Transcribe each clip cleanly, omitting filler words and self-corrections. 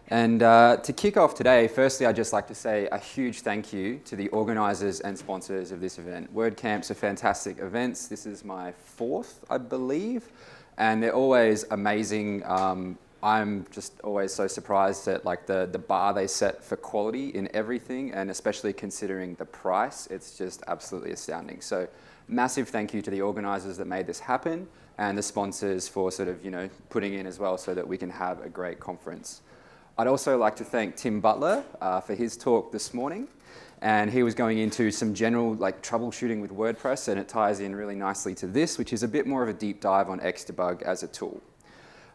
And to kick off today, firstly, I'd just like to say a huge thank you to the organisers and sponsors of this event. WordCamps are fantastic events. This is my fourth, I believe, and they're always amazing. I'm just always so surprised at like the bar they set for quality in everything, and especially considering the price, it's just absolutely astounding. So massive thank you to the organisers that made this happen, and the sponsors for sort of, putting in as well so that we can have a great conference. I'd also like to thank Tim Butler for his talk this morning, and he was going into some general troubleshooting with WordPress, and it ties in really nicely to this, which is a bit more of a deep dive on xDebug as a tool.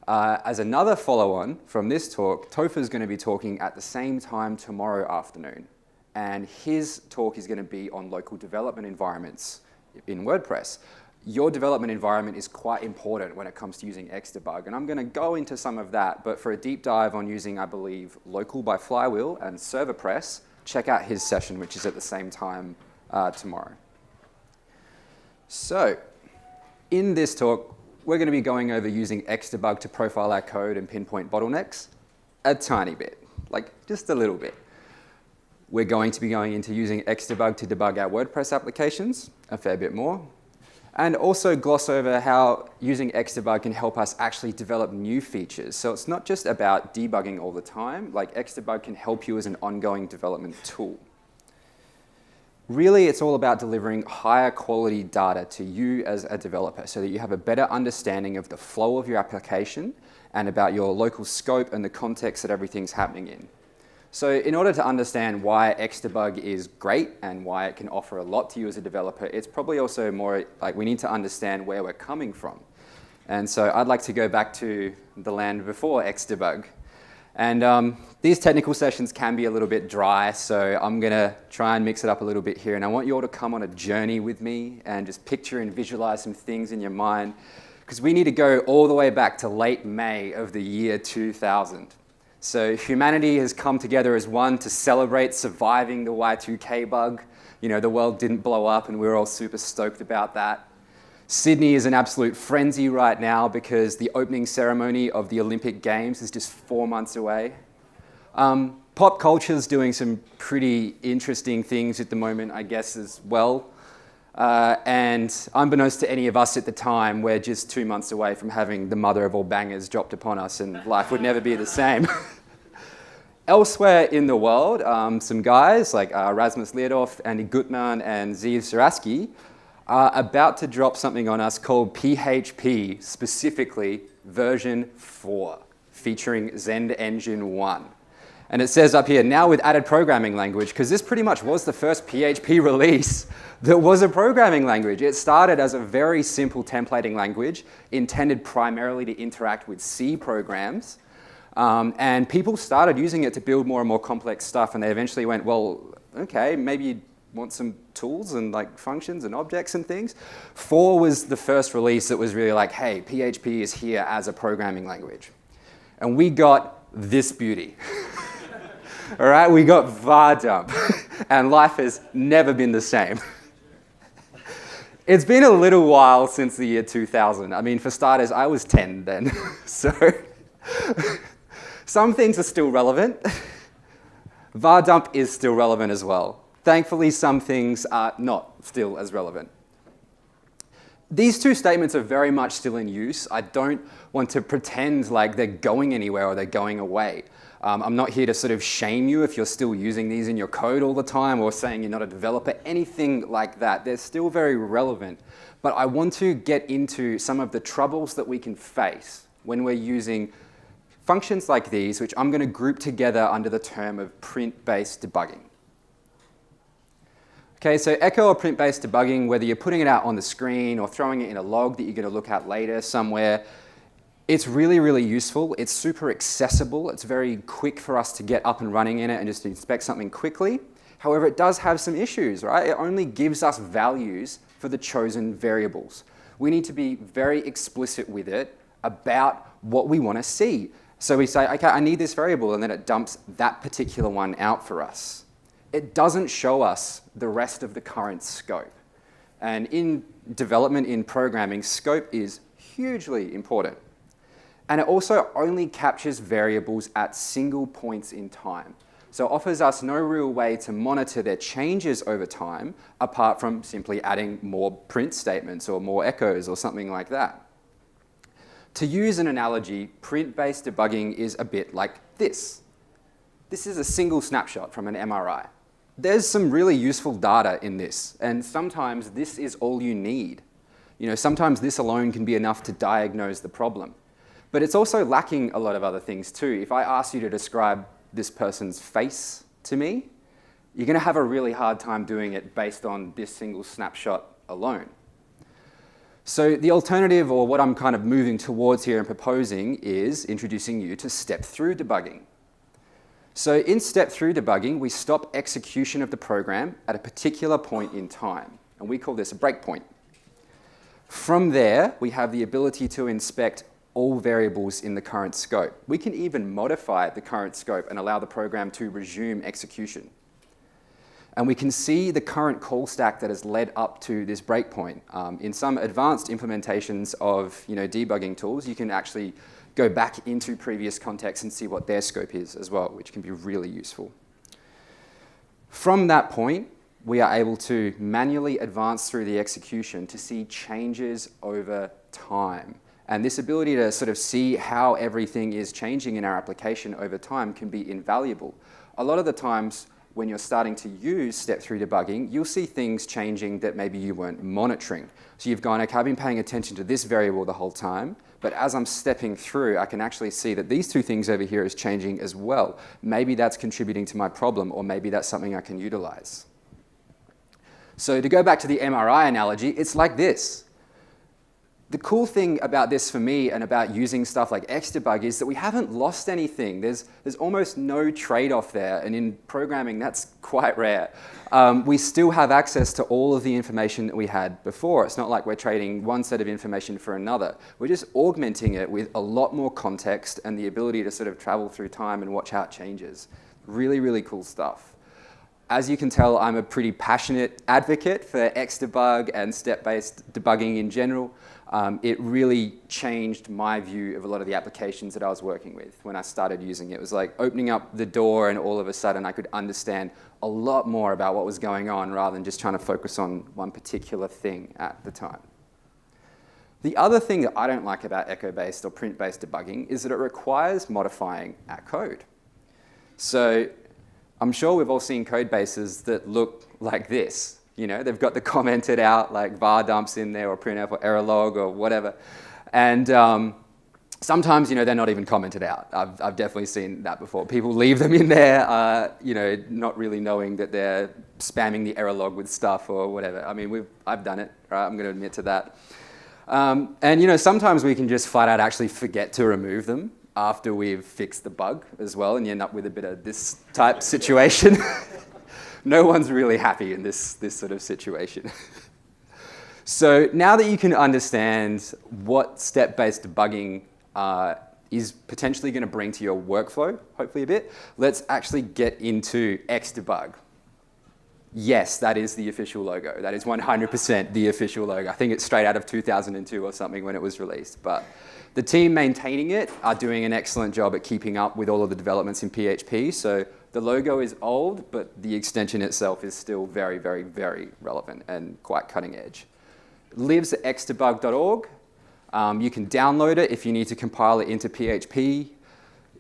As another follow-on from this talk, Topher's going to be talking at the same time tomorrow afternoon, and his talk is going to be on local development environments in WordPress. Your development environment is quite important when it comes to using xDebug, and I'm going to go into some of that, but for a deep dive on using, I believe, Local by FlyWheel and ServerPress, check out his session, which is at the same time tomorrow. So, in this talk, we're going to be going over using xDebug to profile our code and pinpoint bottlenecks a tiny bit, just a little bit. We're going to be going into using xDebug to debug our WordPress applications a fair bit more, and also gloss over how using xDebug can help us actually develop new features. So it's not just about debugging all the time, xDebug can help you as an ongoing development tool. Really, it's all about delivering higher quality data to you as a developer so that you have a better understanding of the flow of your application and about your local scope and the context that everything's happening in. So in order to understand why xDebug is great and why it can offer a lot to you as a developer, it's probably also more we need to understand where we're coming from. And so I'd like to go back to the land before xDebug. And these technical sessions can be a little bit dry, so I'm going to try and mix it up a little bit here. And I want you all to come on a journey with me and just picture and visualize some things in your mind, because we need to go all the way back to late May of the year 2000. So humanity has come together as one to celebrate surviving the Y2K bug. The world didn't blow up, and we're all super stoked about that. Sydney is an absolute frenzy right now because the opening ceremony of the Olympic Games is just 4 months away. Pop culture's doing some pretty interesting things at the moment, I guess, as well. And unbeknownst to any of us at the time, we're just 2 months away from having the mother of all bangers dropped upon us, and life would never be the same. Elsewhere in the world, some guys like Rasmus Leerdorf, Andy Gutmann, and Ziv Saraski are about to drop something on us called PHP, specifically version 4, featuring Zend Engine 1. And it says up here, now with added programming language, because this pretty much was the first PHP release that was a programming language. It started as a very simple templating language intended primarily to interact with C programs. And people started using it to build more and more complex stuff, and they eventually went, well, okay, maybe you want some tools and functions and objects and things. 4 was the first release that was really hey, PHP is here as a programming language. And we got this beauty. All right, we got var dump, and life has never been the same. It's been a little while since the year 2000. I mean, for starters, I was 10 then, so some things are still relevant. Var dump is still relevant as well. Thankfully, some things are not still as relevant. These two statements are very much still in use. I don't want to pretend like they're going anywhere or they're going away. I'm not here to sort of shame you if you're still using these in your code all the time or saying you're not a developer, anything like that. They're still very relevant. But I want to get into some of the troubles that we can face when we're using functions like these, which I'm going to group together under the term of print-based debugging. Okay, so echo or print-based debugging, whether you're putting it out on the screen or throwing it in a log that you're going to look at later somewhere, it's really, really useful. It's super accessible. It's very quick for us to get up and running in it and just inspect something quickly. However, it does have some issues, right? It only gives us values for the chosen variables. We need to be very explicit with it about what we want to see. So we say, okay, I need this variable, and then it dumps that particular one out for us. It doesn't show us the rest of the current scope. And in development, in programming, scope is hugely important. And it also only captures variables at single points in time. So it offers us no real way to monitor their changes over time, apart from simply adding more print statements or more echoes or something like that. To use an analogy, print-based debugging is a bit like this. This is a single snapshot from an MRI. There's some really useful data in this, and sometimes this is all you need. Sometimes this alone can be enough to diagnose the problem. But it's also lacking a lot of other things too. If I ask you to describe this person's face to me, you're going to have a really hard time doing it based on this single snapshot alone. So the alternative, or what I'm kind of moving towards here and proposing, is introducing you to step-through debugging. So in step-through debugging, we stop execution of the program at a particular point in time, and we call this a breakpoint. From there, we have the ability to inspect all variables in the current scope. We can even modify the current scope and allow the program to resume execution. And we can see the current call stack that has led up to this breakpoint. In some advanced implementations of debugging tools, you can actually go back into previous contexts and see what their scope is as well, which can be really useful. From that point, we are able to manually advance through the execution to see changes over time. And this ability to sort of see how everything is changing in our application over time can be invaluable. A lot of the times when you're starting to use step-through debugging, you'll see things changing that maybe you weren't monitoring. So you've gone, okay, I've been paying attention to this variable the whole time, but as I'm stepping through, I can actually see that these two things over here is changing as well. Maybe that's contributing to my problem, or maybe that's something I can utilize. So to go back to the MRI analogy, it's like this. The cool thing about this for me and about using stuff like xDebug is that we haven't lost anything. There's almost no trade-off there, and in programming, that's quite rare. We still have access to all of the information that we had before. It's not like we're trading one set of information for another. We're just augmenting it with a lot more context and the ability to sort of travel through time and watch how it changes. Really, really cool stuff. As you can tell, I'm a pretty passionate advocate for xDebug and step-based debugging in general. It really changed my view of a lot of the applications that I was working with when I started using it. It was like opening up the door, and all of a sudden I could understand a lot more about what was going on rather than just trying to focus on one particular thing at the time. The other thing that I don't like about echo-based or print-based debugging is that it requires modifying our code. So I'm sure we've all seen code bases that look like this. They've got the commented out, like var dumps in there, or printf, or error log, or whatever. And sometimes, they're not even commented out. I've definitely seen that before. People leave them in there, not really knowing that they're spamming the error log with stuff or whatever. I mean, I've done it, right? I'm going to admit to that. And sometimes we can just flat out actually forget to remove them after we've fixed the bug as well, and you end up with a bit of this type situation. No one's really happy in this sort of situation. So now that you can understand what step-based debugging is potentially going to bring to your workflow, hopefully a bit, let's actually get into xDebug. Yes, that is the official logo. That is 100% the official logo. I think it's straight out of 2002 or something when it was released. But the team maintaining it are doing an excellent job at keeping up with all of the developments in PHP. So the logo is old, but the extension itself is still very, very, very relevant and quite cutting edge. It lives at xdebug.org. You can download it if you need to compile it into PHP,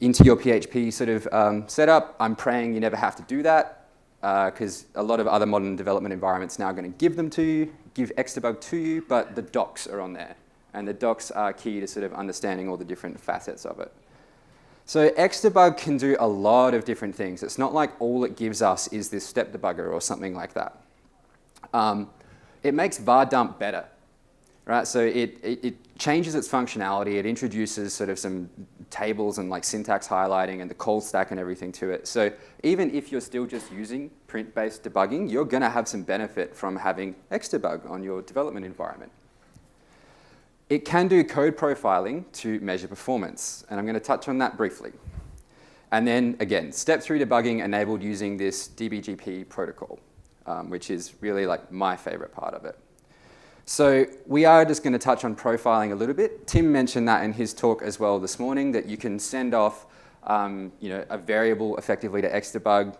into your PHP sort of setup. I'm praying you never have to do that, because a lot of other modern development environments now are going to give them to you, give xDebug to you, but the docs are on there. And the docs are key to sort of understanding all the different facets of it. So xDebug can do a lot of different things. It's not like all it gives us is this step debugger or something like that. It makes var dump better, right? So it changes its functionality. It introduces sort of some tables and like syntax highlighting and the call stack and everything to it. So even if you're still just using print-based debugging, you're going to have some benefit from having xDebug on your development environment. It can do code profiling to measure performance, and I'm going to touch on that briefly. And then, again, step-through debugging enabled using this DBGP protocol, which is really like my favorite part of it. So we are just going to touch on profiling a little bit. Tim mentioned that in his talk as well this morning, that you can send off a variable effectively to xDebug,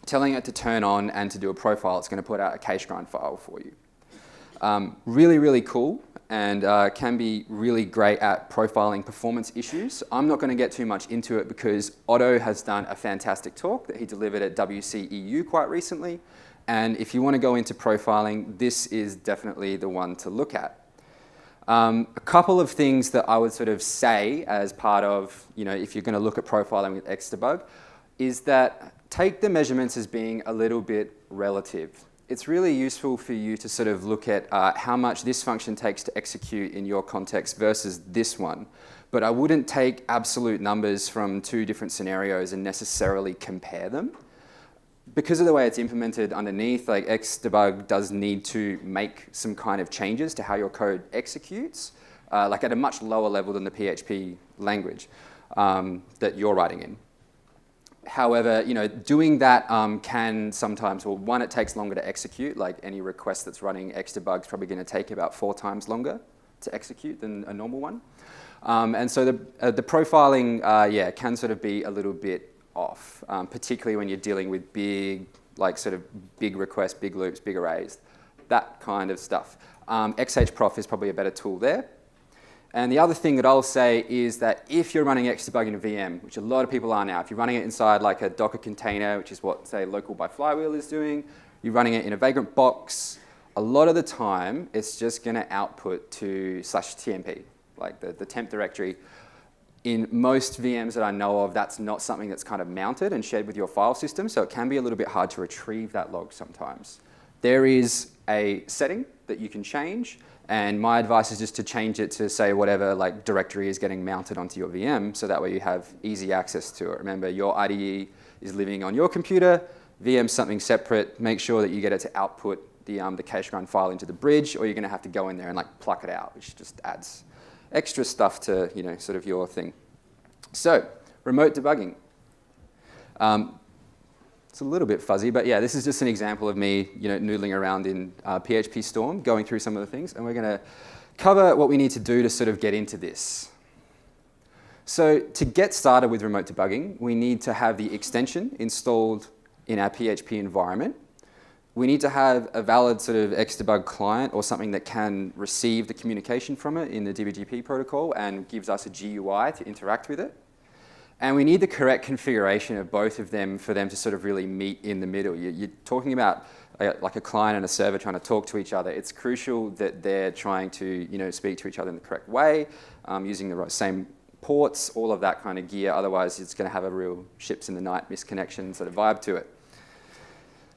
telling it to turn on and to do a profile. It's going to put out a case grind file for you. Really, really cool, and can be really great at profiling performance issues. I'm not going to get too much into it because Otto has done a fantastic talk that he delivered at WCEU quite recently. And if you want to go into profiling, this is definitely the one to look at. A couple of things that I would sort of say as part of, if you're going to look at profiling with xDebug, is that take the measurements as being a little bit relative. It's really useful for you to sort of look at how much this function takes to execute in your context versus this one. But I wouldn't take absolute numbers from two different scenarios and necessarily compare them. Because of the way it's implemented underneath, like xDebug does need to make some kind of changes to how your code executes, like at a much lower level than the PHP language that you're writing in. However, doing that can sometimes, well, one, it takes longer to execute. Like any request that's running xDebug is probably going to take about 4 times longer to execute than a normal one. And so the profiling, can sort of be a little bit off, particularly when you're dealing with big requests, big loops, big arrays, that kind of stuff. XHProf is probably a better tool there. And the other thing that I'll say is that if you're running xDebug in a VM, which a lot of people are now, if you're running it inside like a Docker container, which is what, say, local by FlyWheel is doing, you're running it in a Vagrant box, a lot of the time it's just going to output to /tmp, like the temp directory. In most VMs that I know of, that's not something that's kind of mounted and shared with your file system, so it can be a little bit hard to retrieve that log sometimes. There is a setting that you can change, and my advice is just to change it to say whatever directory is getting mounted onto your VM, so that way you have easy access to it. Remember, your IDE is living on your computer, VM's something separate. Make sure that you get it to output the cache grind file into the bridge, or you're going to have to go in there and pluck it out, which just adds extra stuff to sort of your thing. So, remote debugging. It's a little bit fuzzy, but yeah, this is just an example of me noodling around in PHPStorm, going through some of the things, and we're going to cover what we need to do to sort of get into this. So to get started with remote debugging, we need to have the extension installed in our PHP environment. We need to have a valid sort of xDebug client or something that can receive the communication from it in the DBGP protocol and gives us a GUI to interact with it. And we need the correct configuration of both of them for them to sort of really meet in the middle. You're talking about like a client and a server trying to talk to each other. It's crucial that they're trying to speak to each other in the correct way, using the same ports, all of that kind of gear. Otherwise, it's going to have a real ships in the night misconnection sort of vibe to it.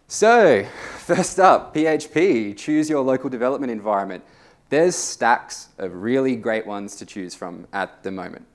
So, first up, PHP, choose your local development environment. There's stacks of really great ones to choose from at the moment.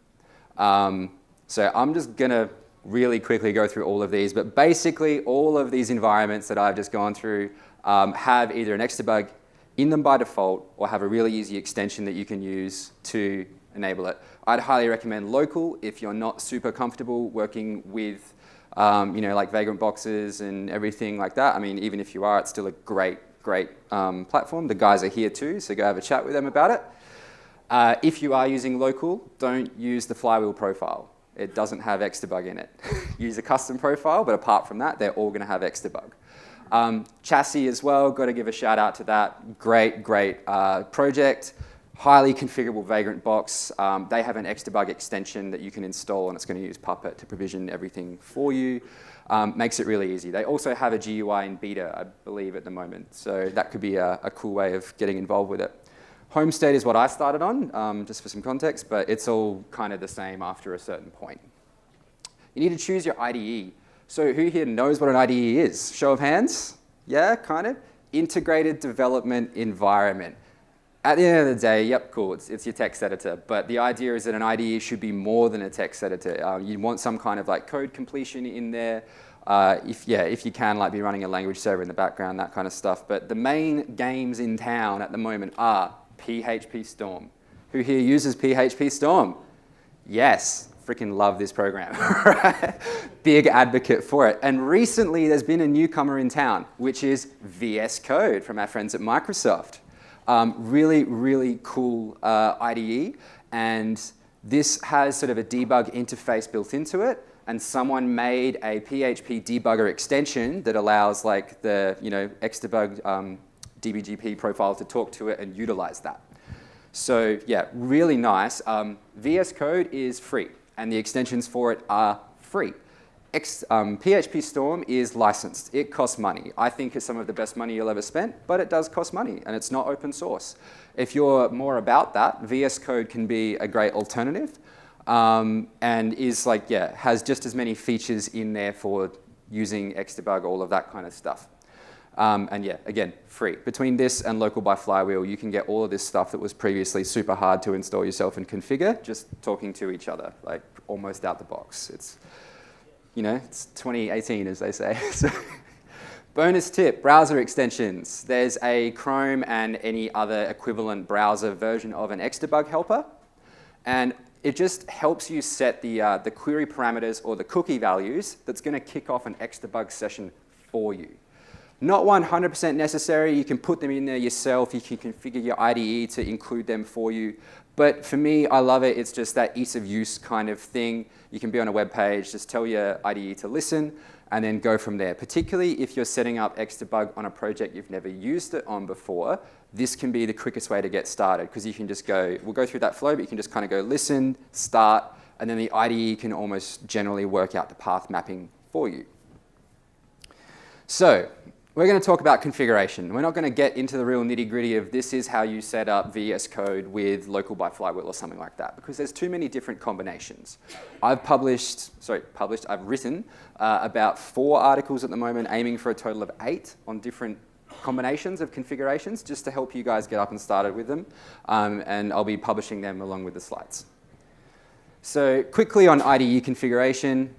So I'm just going to really quickly go through all of these, but basically all of these environments that I've just gone through have either an xDebug in them by default or have a really easy extension that you can use to enable it. I'd highly recommend local if you're not super comfortable working with like Vagrant boxes and everything like that. I mean, even if you are, it's still a great platform. The guys are here too, so go have a chat with them about it. If you are using local, don't use the FlyWheel profile. It doesn't have xDebug in it. Use a custom profile, but apart from that, they're all going to have xDebug. Chassis as well, got to give a shout out to that. Great project. Highly configurable Vagrant box. They have an xDebug extension that you can install, and it's going to use Puppet to provision everything for you. Makes it really easy. They also have a GUI in beta, I believe, at the moment. So that could be a cool way of getting involved with it. Homestead is what I started on, just for some context, but it's all kind of the same after a certain point. You need to choose your IDE. So who here knows what an IDE is? Show of hands? Yeah, kind of. Integrated Development Environment. At the end of the day, yep, cool, it's your text editor. But the idea is that an IDE should be more than a text editor. You want some kind of code completion in there. If you can, be running a language server in the background, that kind of stuff. But the main games in town at the moment are PHPStorm. Who here uses PHPStorm? Yes, freaking love this program. Big advocate for it. And recently there's been a newcomer in town, which is VS Code from our friends at Microsoft. Really, really cool IDE, and this has sort of a debug interface built into it, and someone made a PHP debugger extension that allows like the xDebug DBGP profile to talk to it and utilize that. So yeah, really nice. VS Code is free, and the extensions for it are free. PHPStorm is licensed. It costs money. I think it's some of the best money you'll ever spend, but it does cost money, and it's not open source. If you're more about that, VS Code can be a great alternative, and is like, yeah, has just as many features in there for using xDebug, all of that kind of stuff. And yeah, again, free. Between this and Local by FlyWheel, you can get all of this stuff that was previously super hard to install yourself and configure, just talking to each other, like almost out the box. It's 2018, as they say. So, bonus tip, browser extensions. There's a Chrome and any other equivalent browser version of an xDebug helper. And it just helps you set the query parameters or the cookie values that's going to kick off an xDebug session for you. Not 100% necessary. You can put them in there yourself. You can configure your IDE to include them for you. But for me, I love it. It's just that ease of use kind of thing. You can be on a web page, just tell your IDE to listen, and then go from there. Particularly if you're setting up xDebug on a project you've never used it on before, this can be the quickest way to get started, because you can just go, we'll go through that flow, but you can just kind of go listen, start, and then the IDE can almost generally work out the path mapping for you. So, we're going to talk about configuration. We're not going to get into the real nitty-gritty of this is how you set up VS Code with Local by FlyWheel or something like that, because there's too many different combinations. I've written about 4 articles at the moment, aiming for a total of 8 on different combinations of configurations, just to help you guys get up and started with them. And I'll be publishing them along with the slides. So quickly on IDE configuration.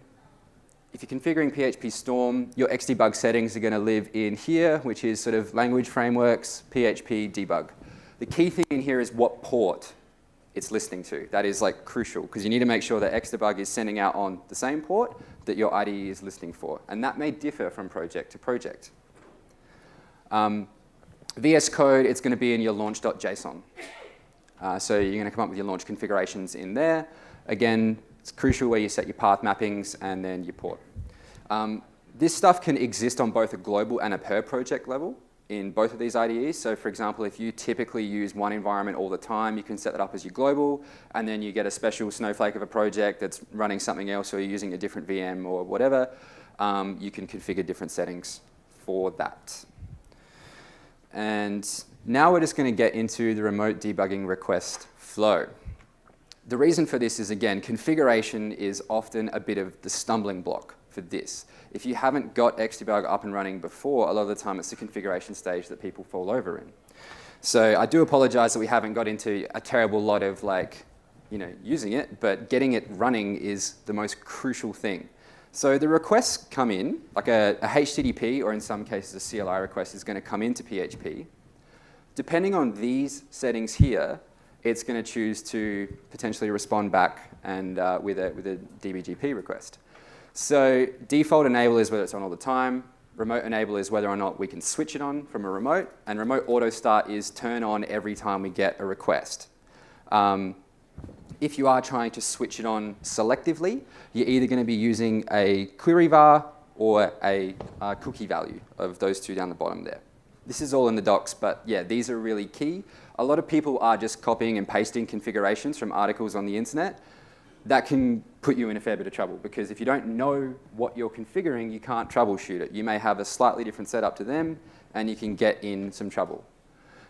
If you're configuring PHPStorm, your xDebug settings are going to live in here, which is sort of language frameworks, PHP debug. The key thing in here is what port it's listening to. That is like crucial, because you need to make sure that xDebug is sending out on the same port that your IDE is listening for. And that may differ from project to project. VS Code, it's going to be in your launch.json. So you're going to come up with your launch configurations in there. Again, it's crucial where you set your path mappings and then your port. This stuff can exist on both a global and a per project level in both of these IDEs. So for example, if you typically use one environment all the time, you can set that up as your global, and then you get a special snowflake of a project that's running something else, or you're using a different VM or whatever, you can configure different settings for that. And now we're just going to get into the remote debugging request flow. The reason for this is, again, configuration is often a bit of the stumbling block for this. If you haven't got xDebug up and running before, a lot of the time it's the configuration stage that people fall over in. So I do apologize that we haven't got into a terrible lot of using it, but getting it running is the most crucial thing. So the requests come in, like a HTTP, or in some cases a CLI request is going to come into PHP. Depending on these settings here, it's going to choose to potentially respond back and with a DBGP request. So default enable is whether it's on all the time. Remote enable is whether or not we can switch it on from a remote. And remote auto start is turn on every time we get a request. If you are trying to switch it on selectively, you're either going to be using a query var or a cookie value of those two down the bottom there. This is all in the docs, but yeah, these are really key. A lot of people are just copying and pasting configurations from articles on the internet. That can put you in a fair bit of trouble, because if you don't know what you're configuring, you can't troubleshoot it. You may have a slightly different setup to them, and you can get in some trouble.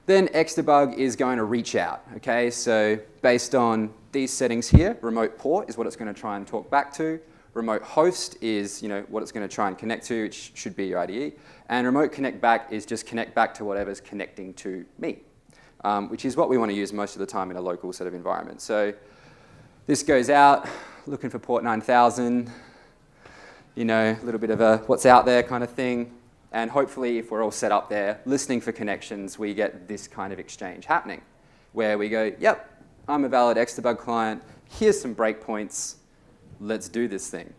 Then xDebug is going to reach out, okay? So based on these settings here, remote port is what it's going to try and talk back to. Remote host is what it's going to try and connect to, which should be your IDE. And remote connect back is just connect back to whatever's connecting to me, which is what we want to use most of the time in a local sort of environment. So this goes out, looking for port 9000, a little bit of a what's out there kind of thing. And hopefully, if we're all set up there, listening for connections, we get this kind of exchange happening, where we go, yep, I'm a valid xDebug client, here's some breakpoints, let's do this thing.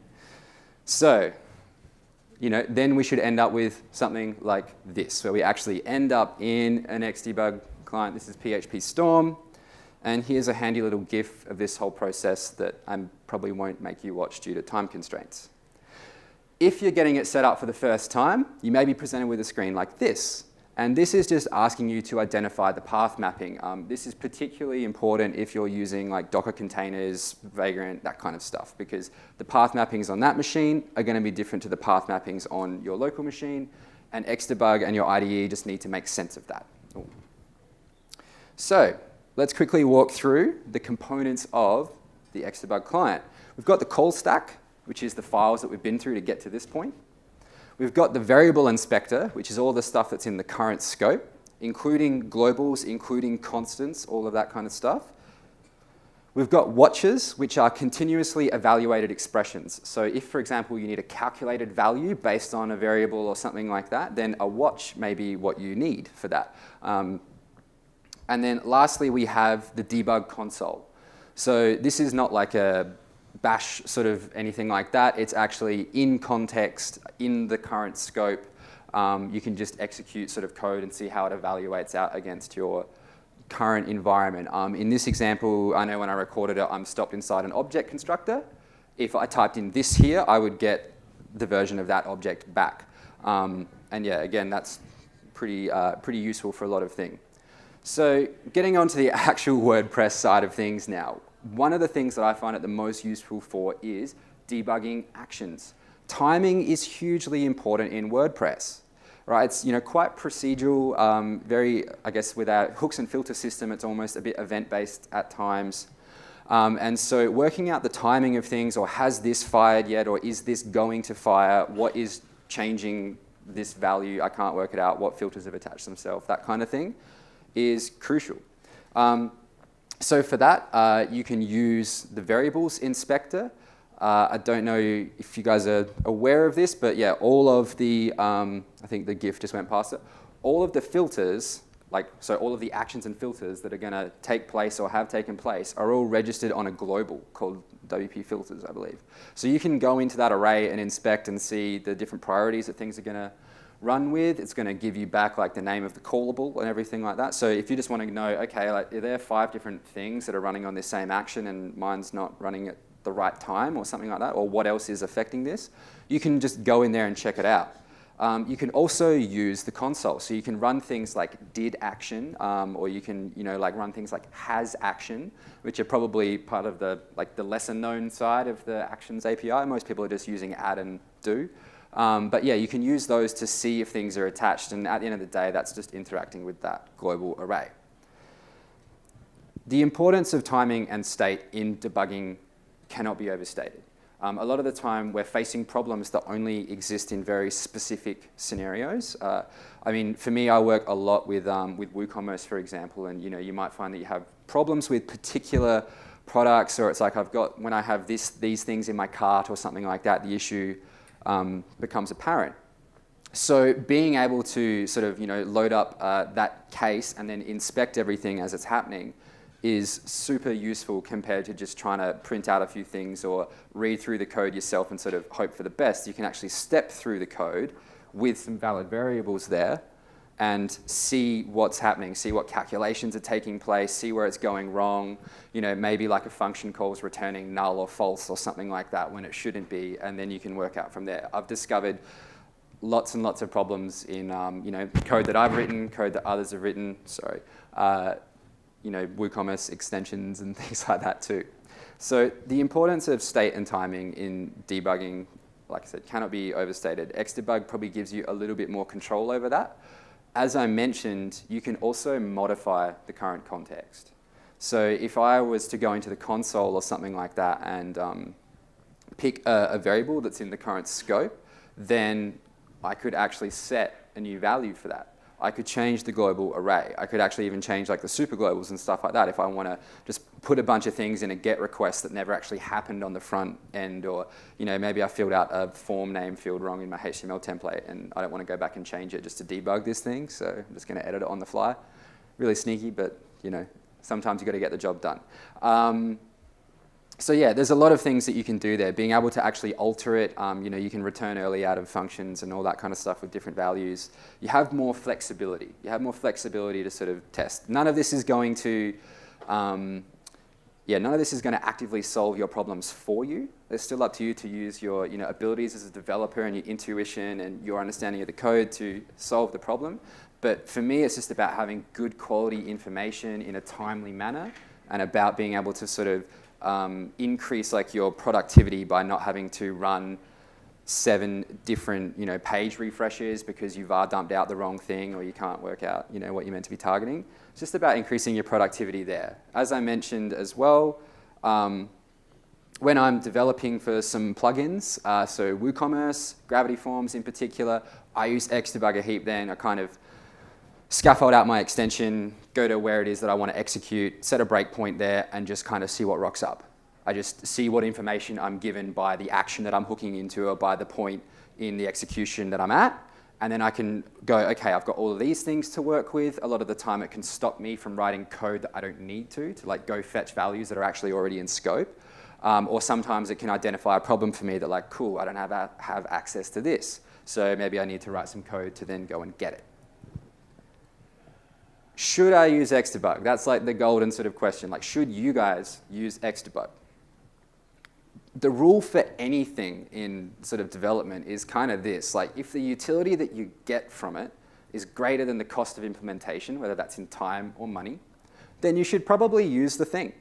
So, then we should end up with something like this, where we actually end up in an xDebug client. This is PHPStorm. And here's a handy little GIF of this whole process that I probably won't make you watch due to time constraints. If you're getting it set up for the first time, you may be presented with a screen like this. And this is just asking you to identify the path mapping. This is particularly important if you're using like Docker containers, Vagrant, that kind of stuff, because the path mappings on that machine are going to be different to the path mappings on your local machine, and xDebug and your IDE just need to make sense of that. Ooh. So let's quickly walk through the components of the xDebug client. We've got the call stack, which is the files that we've been through to get to this point. We've got the variable inspector, which is all the stuff that's in the current scope, including globals, including constants, all of that kind of stuff. We've got watches, which are continuously evaluated expressions. So if, for example, you need a calculated value based on a variable or something like that, then a watch may be what you need for that. And then lastly, we have the debug console. So this is not like a bash sort of anything like that. It's actually in context, in the current scope. You can just execute sort of code and see how it evaluates out against your current environment. In this example, I know when I recorded it, I'm stopped inside an object constructor. If I typed in this here, I would get the version of that object back. And yeah, again, that's pretty useful for a lot of things. So getting onto the actual WordPress side of things now, one of the things that I find it the most useful for is debugging actions. Timing is hugely important in WordPress, right? It's quite procedural, very, I guess, with our hooks and filter system, it's almost a bit event-based at times. And so working out the timing of things, or has this fired yet, or is this going to fire, what is changing this value, I can't work it out, what filters have attached themselves, that kind of thing, is crucial. So for that, you can use the variables inspector. I don't know if you guys are aware of this, but yeah, all of the, I think the GIF just went past it, all of the filters, so all of the actions and filters that are going to take place or have taken place are all registered on a global called WP filters, I believe. So you can go into that array and inspect and see the different priorities that things are going to run with. It's going to give you back like the name of the callable and everything like that. So if you just want to know, okay, like, are there 5 different things that are running on this same action and mine's not running at the right time or something like that, or what else is affecting this, you can just go in there and check it out. You can also use the console. So you can run things like did action, or you can like run things like has action, which are probably part of the lesser known side of the actions API. Most people are just using add and do. But yeah, you can use those to see if things are attached, and at the end of the day, that's just interacting with that global array. The importance of timing and state in debugging cannot be overstated. A lot of the time, we're facing problems that only exist in very specific scenarios. I mean, for me, I work a lot with WooCommerce, for example, and you might find that you have problems with particular products, or it's like when I have these things in my cart or something like that, the issue becomes apparent. So being able to sort of load up that case and then inspect everything as it's happening is super useful compared to just trying to print out a few things or read through the code yourself and sort of hope for the best. You can actually step through the code with some valid variables there and see what's happening, see what calculations are taking place, see where it's going wrong. Maybe like a function call is returning null or false or something like that when it shouldn't be, and then you can work out from there. I've discovered lots and lots of problems in code that I've written, code that others have written, WooCommerce extensions and things like that too. So the importance of state and timing in debugging, like I said, cannot be overstated. xDebug probably gives you a little bit more control over that. As I mentioned, you can also modify the current context. So if I was to go into the console or something like that and pick a variable that's in the current scope, then I could actually set a new value for that. I could change the global array. I could actually even change like the super globals and stuff like that if I want to just put a bunch of things in a GET request that never actually happened on the front end, or maybe I filled out a form name field wrong in my HTML template and I don't want to go back and change it just to debug this thing, so I'm just going to edit it on the fly. Really sneaky, but sometimes you've got to get the job done. So yeah, there's a lot of things that you can do there. Being able to actually alter it, you can return early out of functions and all that kind of stuff with different values. You have more flexibility. You have more flexibility to sort of test. None of this is going to, none of this is going to actively solve your problems for you. It's still up to you to use your abilities as a developer and your intuition and your understanding of the code to solve the problem. But for me, it's just about having good quality information in a timely manner and about being able to sort of increase like your productivity by not having to run 7 different page refreshes because you've dumped out the wrong thing or you can't work out what you're meant to be targeting. It's just about increasing your productivity there. As I mentioned as well, when I'm developing for some plugins, so WooCommerce, Gravity Forms in particular, I use xDebug a heap then. I kind of scaffold out my extension, go to where it is that I want to execute, set a breakpoint there, and just kind of see what rocks up. I just see what information I'm given by the action that I'm hooking into or by the point in the execution that I'm at. And then I can go, okay, I've got all of these things to work with. A lot of the time it can stop me from writing code that I don't need to like go fetch values that are actually already in scope. Or sometimes it can identify a problem for me that like, cool, I don't have access to this. So maybe I need to write some code to then go and get it. Should I use xDebug? That's like the golden sort of question. Like, should you guys use xDebug? The rule for anything in sort of development is kind of this. Like, if the utility that you get from it is greater than the cost of implementation, whether that's in time or money, then you should probably use the thing.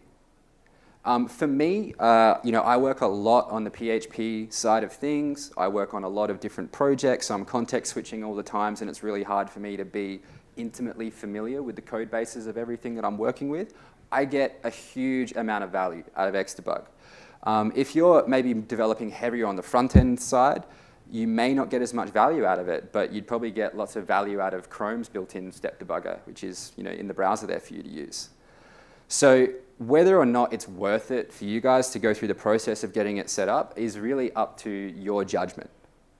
For me, I work a lot on the PHP side of things. I work on a lot of different projects. So I'm context switching all the times, and it's really hard for me to be intimately familiar with the code bases of everything that I'm working with. I get a huge amount of value out of xDebug. If you're maybe developing heavier on the front-end side, you may not get as much value out of it, but you'd probably get lots of value out of Chrome's built-in step debugger, which is in the browser there for you to use. So whether or not it's worth it for you guys to go through the process of getting it set up is really up to your judgment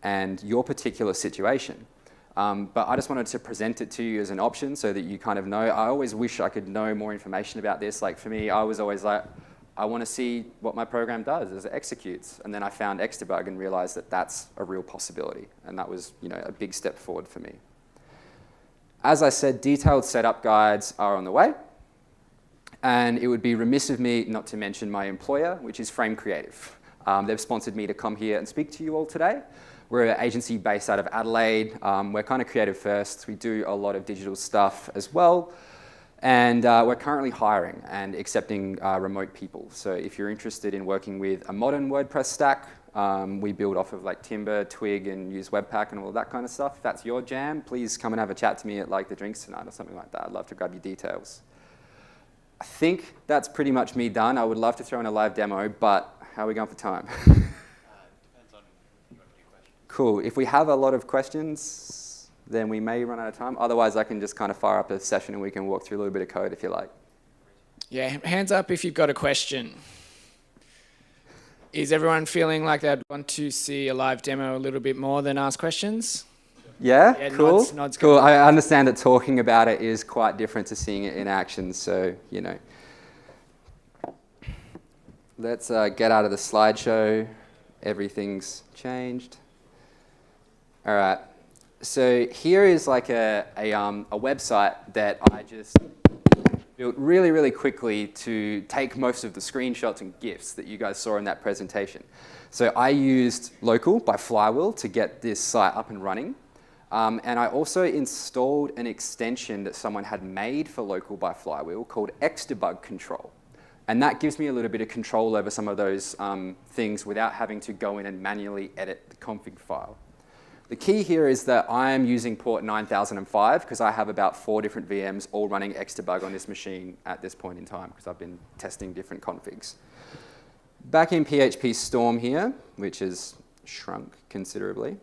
and your particular situation. But I just wanted to present it to you as an option so that you kind of know. I always wish I could know more information about this. Like for me, I was always like, I want to see what my program does as it executes. And then I found xDebug and realized that that's a real possibility. And that was a big step forward for me. As I said, detailed setup guides are on the way. And it would be remiss of me not to mention my employer, which is Frame Creative. They've sponsored me to come here and speak to you all today. We're an agency based out of Adelaide. We're kind of creative first. We do a lot of digital stuff as well. And we're currently hiring and accepting remote people. So if you're interested in working with a modern WordPress stack, we build off of like Timber, Twig, and use Webpack and all that kind of stuff. If that's your jam, please come and have a chat to me at like the drinks tonight or something like that. I'd love to grab your details. I think that's pretty much me done. I would love to throw in a live demo, but how are we going for time? Depends on if you want to do questions. Cool. If we have a lot of questions, then we may run out of time. Otherwise, I can just kind of fire up a session and we can walk through a little bit of code if you like. Yeah, hands up if you've got a question. Is everyone feeling like they'd want to see a live demo a little bit more than ask questions? Yeah, cool. Nods cool. I understand that talking about it is quite different to seeing it in action, so, Let's get out of the slideshow. Everything's changed. All right. So here is like a website that I just built really, really quickly to take most of the screenshots and GIFs that you guys saw in that presentation. So I used Local by FlyWheel to get this site up and running. And I also installed an extension that someone had made for Local by FlyWheel called xDebug Control. And that gives me a little bit of control over some of those things without having to go in and manually edit the config file. The key here is that I am using port 9005 because I have about 4 different VMs all running xDebug on this machine at this point in time because I've been testing different configs. Back in PHPStorm here, which has shrunk considerably.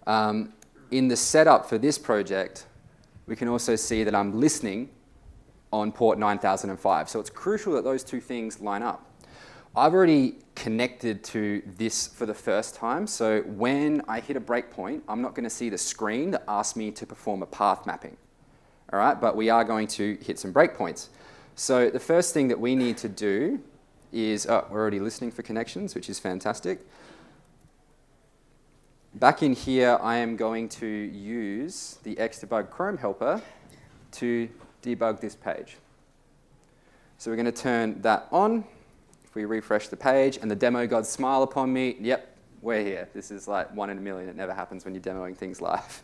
In the setup for this project, we can also see that I'm listening on port 9005. So it's crucial that those two things line up. I've already connected to this for the first time. So when I hit a breakpoint, I'm not going to see the screen that asks me to perform a path mapping. All right, but we are going to hit some breakpoints. So the first thing that we need to do is, oh, we're already listening for connections, which is fantastic. Back in here, I am going to use the xDebug Chrome helper to debug this page. So we're going to turn that on. If we refresh the page and the demo gods smile upon me, yep, we're here. This is like 1 in a million. It never happens when you're demoing things live.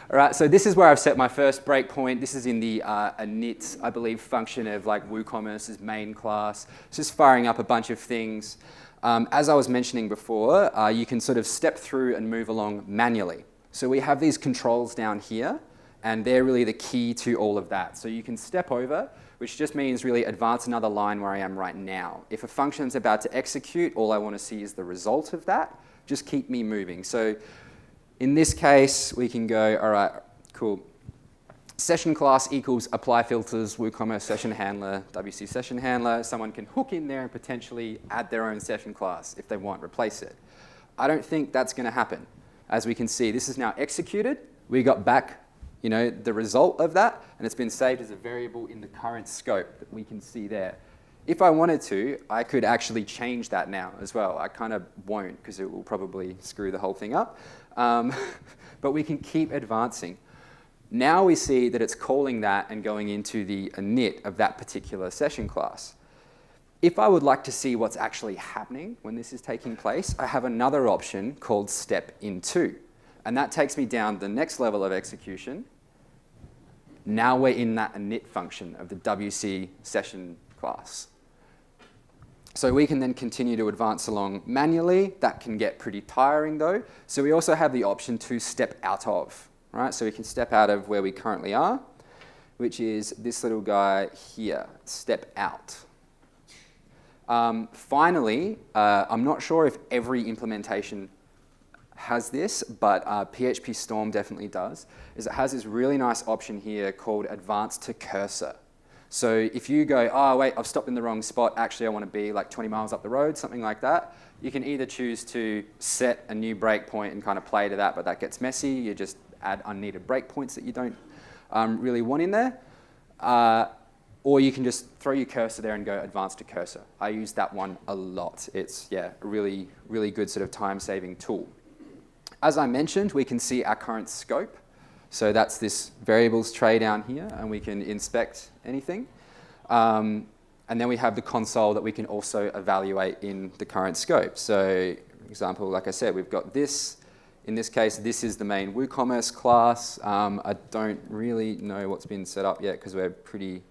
All right, so this is where I've set my first breakpoint. This is in the init, I believe, function of like WooCommerce's main class. It's just firing up a bunch of things. As I was mentioning before, you can sort of step through and move along manually. So we have these controls down here, and they're really the key to all of that. So you can step over, which just means really advance another line where I am right now. If a function's about to execute, all I want to see is the result of that. Just keep me moving. So in this case, we can go, all right, cool. Session class equals apply filters, WooCommerce session handler, WC session handler. Someone can hook in there and potentially add their own session class if they want, replace it. I don't think that's going to happen. As we can see, this is now executed. We got back, the result of that, and it's been saved as a variable in the current scope that we can see there. If I wanted to, I could actually change that now as well. I kind of won't because it will probably screw the whole thing up. But we can keep advancing. Now we see that it's calling that and going into the init of that particular session class. If I would like to see what's actually happening when this is taking place, I have another option called step into. And that takes me down the next level of execution. Now we're in that init function of the WC session class. So we can then continue to advance along manually. That can get pretty tiring though. So we also have the option to step out of, right? So we can step out of where we currently are, which is this little guy here, step out. Finally, I'm not sure if every implementation has this, but PHPStorm definitely does, is it has this really nice option here called advanced to cursor. So if you go, oh wait, I've stopped in the wrong spot, actually I want to be like 20 miles up the road, something like that, you can either choose to set a new breakpoint and kind of play to that, but that gets messy. You just add unneeded breakpoints that you don't really want in there. Or you can just throw your cursor there and go advanced to cursor. I use that one a lot. It's, a really, really good sort of time-saving tool. As I mentioned, we can see our current scope. So that's this variables tray down here, and we can inspect anything. And then we have the console that we can also evaluate in the current scope. So, for example, like I said, we've got this. In this case, this is the main WooCommerce class. I don't really know what's been set up yet because we're pretty...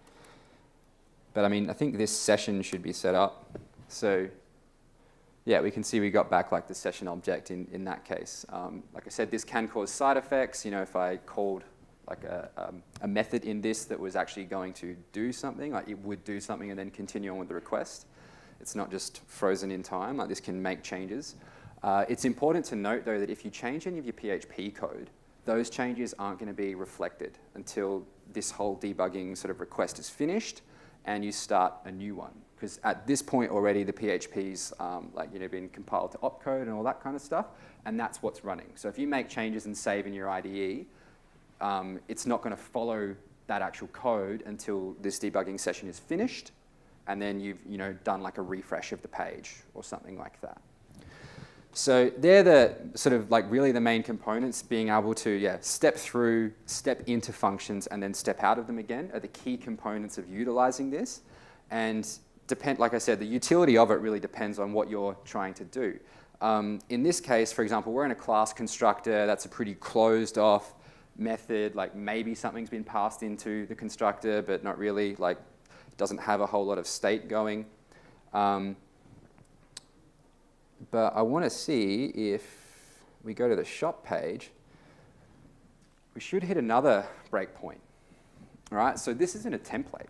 But I mean, I think this session should be set up. So yeah, we can see we got back like the session object in that case. Like I said, this can cause side effects. If I called like a method in this that was actually going to do something, like it would do something and then continue on with the request. It's not just frozen in time. Like this can make changes. It's important to note though that if you change any of your PHP code, those changes aren't going to be reflected until this whole debugging sort of request is finished and you start a new one. Because at this point already the PHP's been compiled to opcode and all that kind of stuff, and that's what's running. So if you make changes and save in your IDE, it's not going to follow that actual code until this debugging session is finished, and then you've done like a refresh of the page or something like that. So they're the sort of like really the main components. Being able to step through, step into functions, and then step out of them again are the key components of utilizing this. And like I said, the utility of it really depends on what you're trying to do. In this case, for example, we're in a class constructor. That's a pretty closed off method. Like maybe something's been passed into the constructor, but not really. Like it doesn't have a whole lot of state going. But I want to see if we go to the shop page, we should hit another breakpoint. All right, so this isn't a template.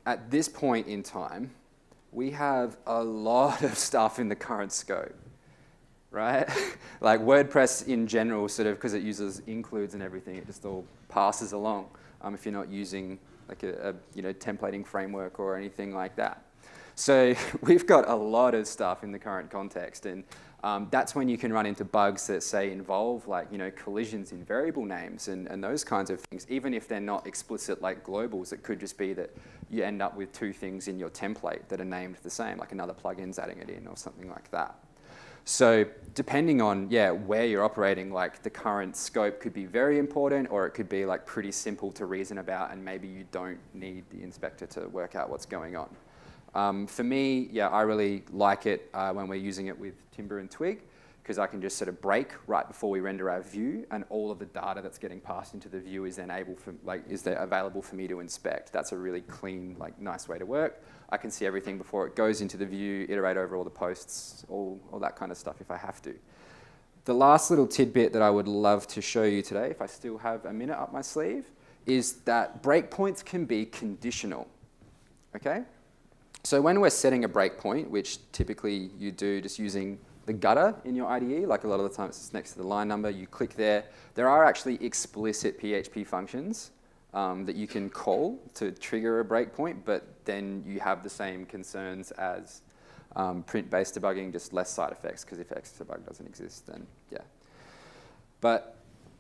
At this point in time, we have a lot of stuff in the current scope, right? Like WordPress in general, sort of, because it uses includes and everything, it just all passes along if you're not using like a templating framework or anything like that. So we've got a lot of stuff in the current context, and that's when you can run into bugs that say involve collisions in variable names and those kinds of things. Even if they're not explicit like globals, it could just be that you end up with two things in your template that are named the same, like another plugin's adding it in or something like that. So depending on where you're operating, like the current scope could be very important, or it could be like pretty simple to reason about, and maybe you don't need the inspector to work out what's going on. For me, I really like it when we're using it with Timber and Twig, because I can just sort of break right before we render our view, and all of the data that's getting passed into the view is then available for me to inspect. That's a really clean, nice way to work. I can see everything before it goes into the view, iterate over all the posts, all that kind of stuff if I have to. The last little tidbit that I would love to show you today, if I still have a minute up my sleeve, is that breakpoints can be conditional. Okay? So when we're setting a breakpoint, which typically you do just using the gutter in your IDE, like a lot of the time it's just next to the line number, you click there. There are actually explicit PHP functions that you can call to trigger a breakpoint, but then you have the same concerns as print-based debugging, just less side effects, because if xDebug doesn't exist, then But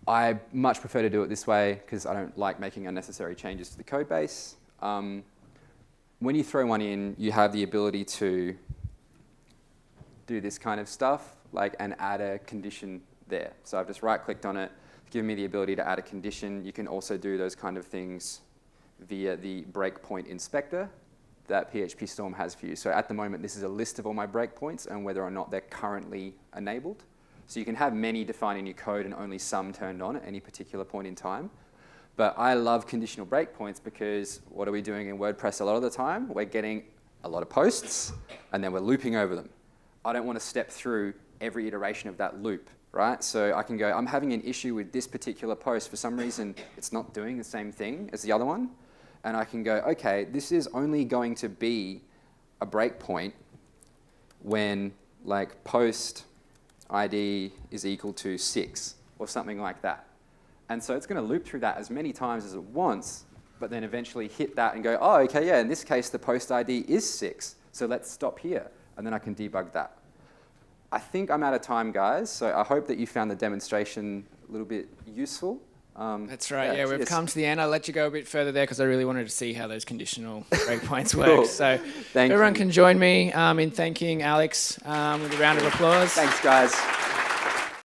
I much prefer to do it this way, because I don't like making unnecessary changes to the code base. When you throw one in, you have the ability to do this kind of stuff, and add a condition there. So I've just right-clicked on it, given me the ability to add a condition. You can also do those kind of things via the breakpoint inspector that PHPStorm has for you. So at the moment, this is a list of all my breakpoints and whether or not they're currently enabled. So you can have many defined in your code and only some turned on at any particular point in time. But I love conditional breakpoints because what are we doing in WordPress a lot of the time? We're getting a lot of posts and then we're looping over them. I don't want to step through every iteration of that loop, right? So I can go, I'm having an issue with this particular post. For some reason, it's not doing the same thing as the other one. And I can go, okay, this is only going to be a breakpoint when post ID is equal to 6 or something like that. And so it's going to loop through that as many times as it wants, but then eventually hit that and go, oh, okay, in this case, the post ID is 6. So let's stop here. And then I can debug that. I think I'm out of time, guys. So I hope that you found the demonstration a little bit useful. That's right. Yeah, we've yes. come to the end. I'll let you go a bit further there because I really wanted to see how those conditional breakpoints work. Cool. So Thank everyone you. can join me in thanking Alex with a round of applause. Thanks, guys.